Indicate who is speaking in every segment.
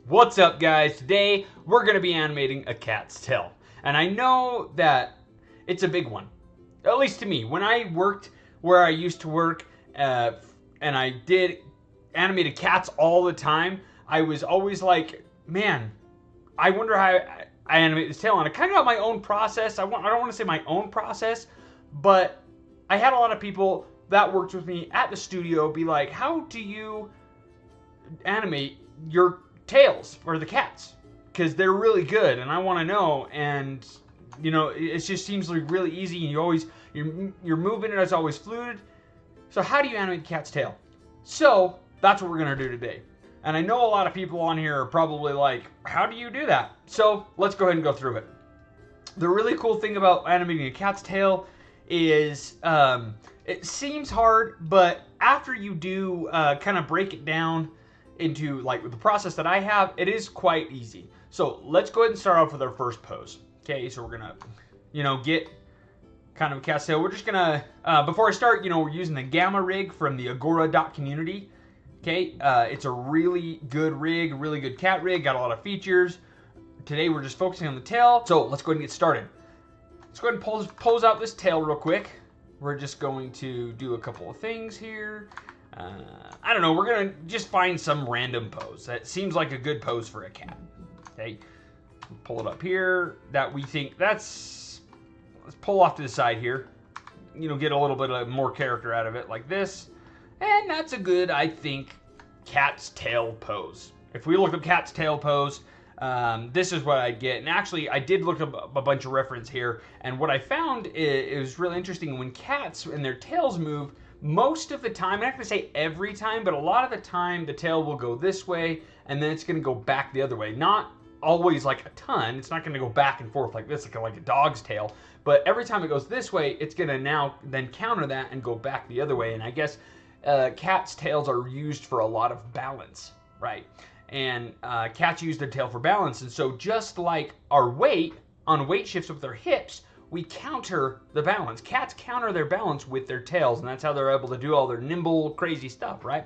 Speaker 1: What's up, guys? Today we're going to be animating a cat's tail. And I know that it's a big one, at least to me. When I worked where I used to work and I did animated cats all the time, I was always like, man, I wonder how I animate this tail. And I kind of got my own process. I don't want to say my own process, but I had a lot of people that worked with me at the studio be like, how do you animate your tails for the cats? Because they're really good and I want to know. And you know, it just seems like really easy, and you're moving it, it's always fluid. So how do you animate the cat's tail? So that's what we're gonna do today. And I know a lot of people on here are probably like, how do you do that? So let's go ahead and go through it. The really cool thing about animating a cat's tail is it seems hard, but after you do kind of break it down into like the process that I have, it is quite easy. So let's go ahead and start off with our first pose. Okay, so we're gonna, get kind of a cat's tail. We're just gonna, before I start, we're using the Gamma rig from the Agora.community. Okay, it's a really good rig, really good cat rig, got a lot of features. Today we're just focusing on the tail. So let's go ahead and get started. Let's go ahead and pose out this tail real quick. We're just going to do a couple of things here. I don't know, we're gonna just find some random pose that seems like a good pose for a cat. Okay, pull it up here that we think let's pull off to the side here. Get a little bit of more character out of it like this. And that's a good, I think, cat's tail pose. If we look up cat's tail pose, this is what I'd get. And actually, I did look up a bunch of reference here, and what I found is really interesting. When cats and their tails move, most of the time, I'm not going to say every time, but a lot of the time, the tail will go this way, and then it's going to go back the other way. Not always like a ton. It's not going to go back and forth like this, like a dog's tail. But every time it goes this way, it's going to now then counter that and go back the other way. And I guess cats' tails are used for a lot of balance, right? And cats use their tail for balance. And so just like our weight on weight shifts with their hips, we counter the balance. Cats counter their balance with their tails, and that's how they're able to do all their nimble, crazy stuff, right?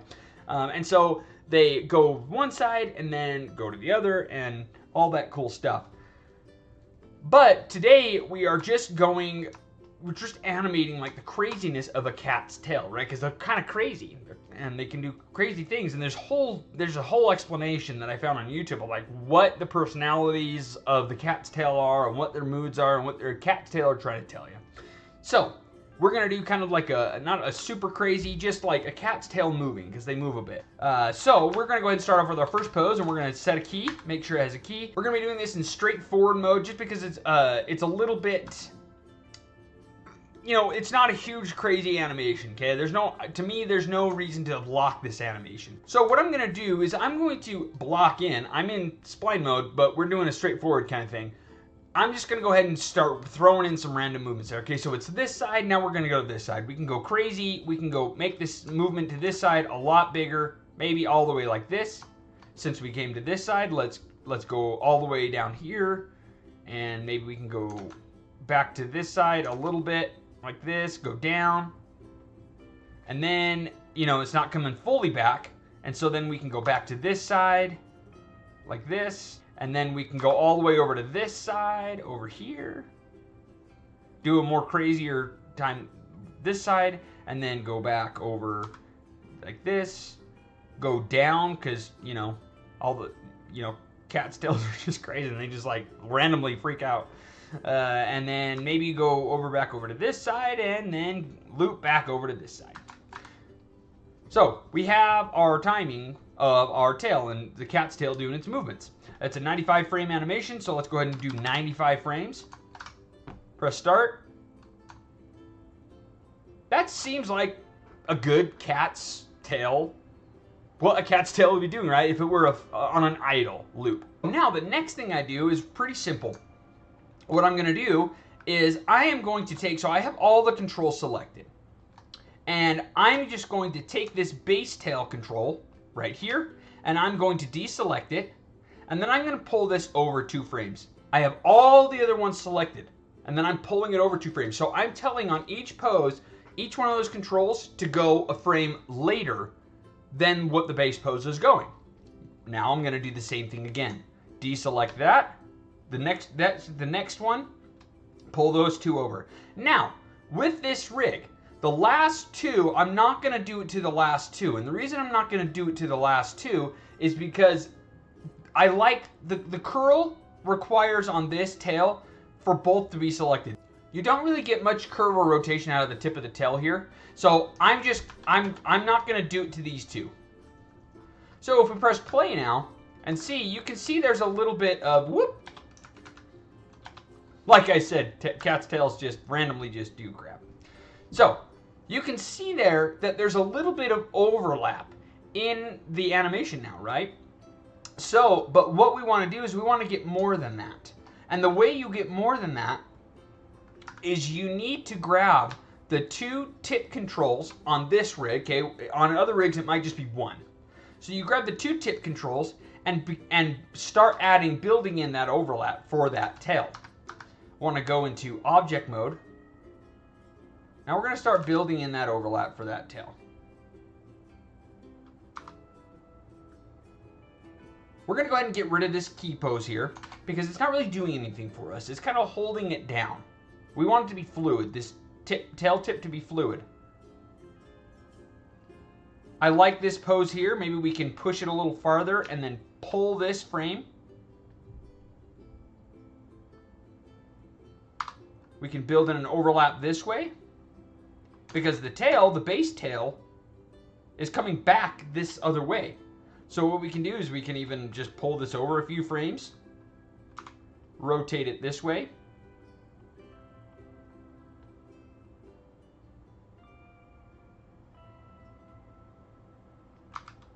Speaker 1: And so they go one side and then go to the other and all that cool stuff. But today we're just animating like the craziness of a cat's tail, right? Because they're kind of crazy and they can do crazy things. And there's a whole explanation that I found on YouTube of like what the personalities of the cat's tail are and what their moods are and what their cat's tail are trying to tell you. So we're gonna do kind of like not a super crazy, just like a cat's tail moving, because they move a bit. So we're gonna go ahead and start off with our first pose, and we're gonna set a key, make sure it has a key. We're gonna be doing this in straightforward mode just because it's a little bit, it's not a huge crazy animation, okay? To me, there's no reason to block this animation. So what I'm gonna do is I'm going to block in. I'm in spline mode, but we're doing a straightforward kind of thing. I'm just gonna go ahead and start throwing in some random movements there. Okay, so it's this side, now we're gonna go to this side. We can go crazy, we can go make this movement to this side a lot bigger, maybe all the way like this. Since we came to this side, let's go all the way down here, and maybe we can go back to this side a little bit, like this, go down. And then, it's not coming fully back, and so then we can go back to this side, like this. And then we can go all the way over to this side, over here. Do a more crazier time this side, and then go back over like this. Go down, because, all the, cat's tails are just crazy, and they just like randomly freak out. And then maybe go back over to this side, and then loop back over to this side. So we have our timing of our tail and the cat's tail doing its movements. It's a 95 frame animation, so let's go ahead and do 95 frames. Press start. That seems like a good cat's tail. What a cat's tail would be doing, right? If it were on an idle loop. Now, the next thing I do is pretty simple. What I'm gonna do is I am going to take, so I have all the controls selected. And I'm just going to take this base tail control right here, and I'm going to deselect it. And then I'm going to pull this over 2 frames. I have all the other ones selected, and then I'm pulling it over 2 frames. So I'm telling on each pose, each one of those controls to go a frame later than what the base pose is going. Now I'm going to do the same thing again. Deselect that. That's the next one. Pull those two over. Now, with this rig, the last two, I'm not going to do it to the last two. And the reason I'm not going to do it to the last two is because I like the curl requires on this tail for both to be selected. You don't really get much curve or rotation out of the tip of the tail here. So I'm not going to do it to these two. So if we press play now and see, you can see there's a little bit of whoop. Like I said, cat's tails just randomly just do crap. So you can see there that there's a little bit of overlap in the animation now, right? So, but what we want to do is we want to get more than that. And the way you get more than that is you need to grab the two tip controls on this rig. Okay, on other rigs it might just be one. So you grab the two tip controls and start building in that overlap for that tail. Want to go into object mode. Now we're going to start building in that overlap for that tail. We're going to go ahead and get rid of this key pose here because it's not really doing anything for us. It's kind of holding it down. We want it to be fluid, this tail tip to be fluid. I like this pose here. Maybe we can push it a little farther and then pull this frame. We can build in an overlap this way because the tail, the base tail, is coming back this other way. So what we can do is we can even just pull this over a few frames, rotate it this way.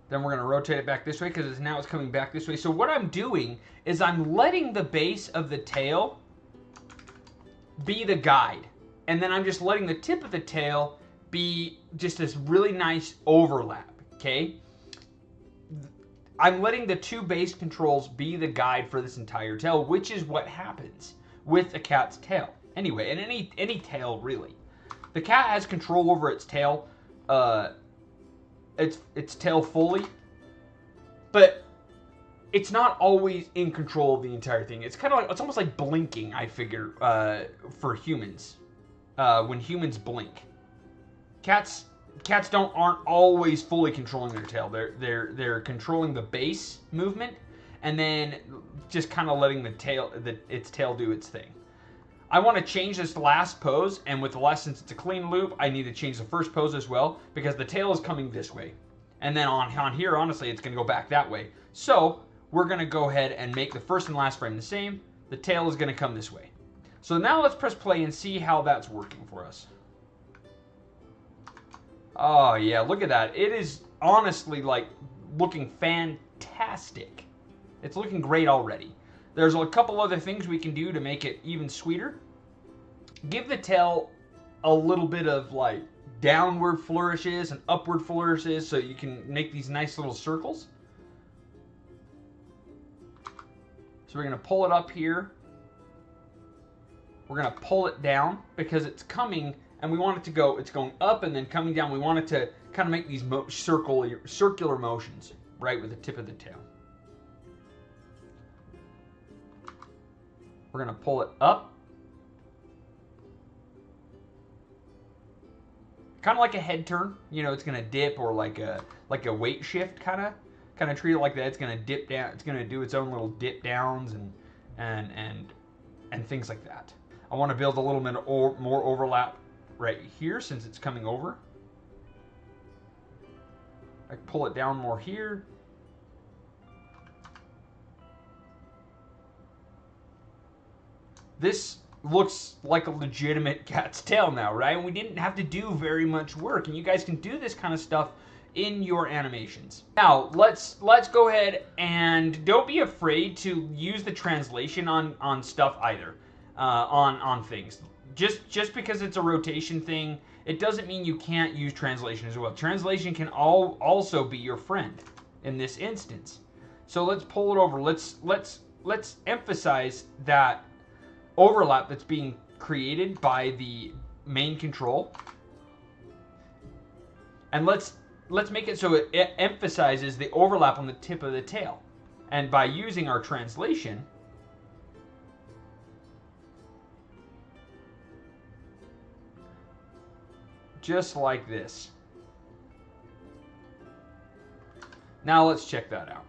Speaker 1: Then we're going to rotate it back this way because now it's coming back this way. So what I'm doing is I'm letting the base of the tail be the guide. And then I'm just letting the tip of the tail be just this really nice overlap, okay? I'm letting the two base controls be the guide for this entire tail, which is what happens with a cat's tail. Anyway, and any tail really. The cat has control over its tail, its tail fully, but it's not always in control of the entire thing. It's kind of like, it's almost like blinking, I figure, for humans. When humans blink. Cats aren't always fully controlling their tail. They're controlling the base movement and then just kind of letting its tail do its thing. I want to change this last pose, and with the last, since it's a clean loop, I need to change the first pose as well because the tail is coming this way. And then on here, honestly, it's going to go back that way. So we're going to go ahead and make the first and last frame the same. The tail is going to come this way. So now let's press play and see how that's working for us. Oh yeah, look at that. It is honestly like looking fantastic. It's looking great already. There's a couple other things we can do to make it even sweeter. Give the tail a little bit of like downward flourishes and upward flourishes so you can make these nice little circles. So we're going to pull it up here. We're going to pull it down because it's coming and we want it to go, it's going up and then coming down. We want it to kind of make these circular motions, right, with the tip of the tail. We're going to pull it up. Kind of like a head turn. You know, it's going to dip, or like a weight shift kind of treat it like that. It's going to dip down. It's going to do its own little dip downs and things like that. I want to build a little bit more overlap right here since it's coming over. I pull it down more here. This looks like a legitimate cat's tail now, right? And we didn't have to do very much work, and you guys can do this kind of stuff in your animations. Now, let's go ahead and don't be afraid to use the translation on stuff either, on things. Just because it's a rotation thing, it doesn't mean you can't use translation as well. Translation can also be your friend in this instance. So let's pull it over. Let's emphasize that overlap that's being created by the main control. And let's let's make it so it emphasizes the overlap on the tip of the tail. And by using our translation, just like this. Now let's check that out.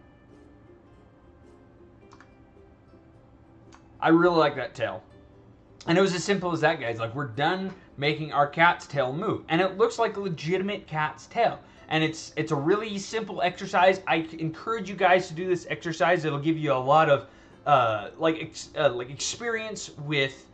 Speaker 1: I really like that tail. And it was as simple as that, guys. Like, we're done making our cat's tail move. And it looks like a legitimate cat's tail. And it's a really simple exercise. I encourage you guys to do this exercise. It'll give you a lot of experience with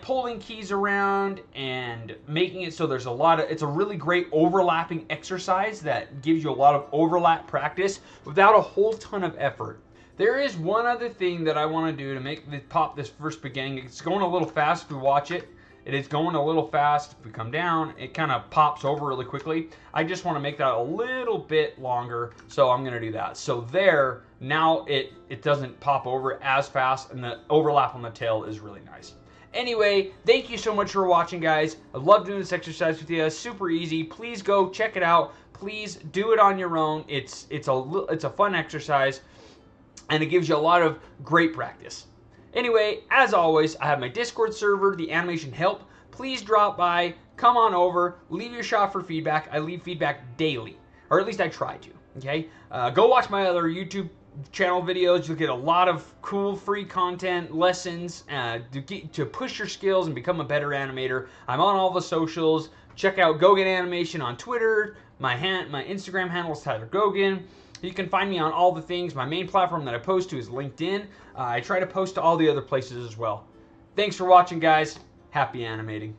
Speaker 1: pulling keys around and making it so there's a lot of, it's a really great overlapping exercise that gives you a lot of overlap practice without a whole ton of effort. There is one other thing that I want to do to make the pop this first beginning. It's going a little fast if we watch it. It is going a little fast. If we come down, it kind of pops over really quickly. I just want to make that a little bit longer, so I'm going to do that. So there, now it doesn't pop over as fast, and the overlap on the tail is really nice. Anyway, thank you so much for watching, guys. I love doing this exercise with you. It's super easy. Please go check it out. Please do it on your own. It's a fun exercise, and it gives you a lot of great practice. Anyway, as always, I have my Discord server, the Animation Help. Please drop by, come on over, leave your shot for feedback. I leave feedback daily, or at least I try to, okay? Go watch my other YouTube channel videos. You'll get a lot of cool free content, lessons, to push your skills and become a better animator. I'm on all the socials. Check out Go Get Animation on Twitter. My Instagram handle is Tyler Gogan. You can find me on all the things. My main platform that I post to is LinkedIn. I try to post to all the other places as well. Thanks for watching, guys. Happy animating.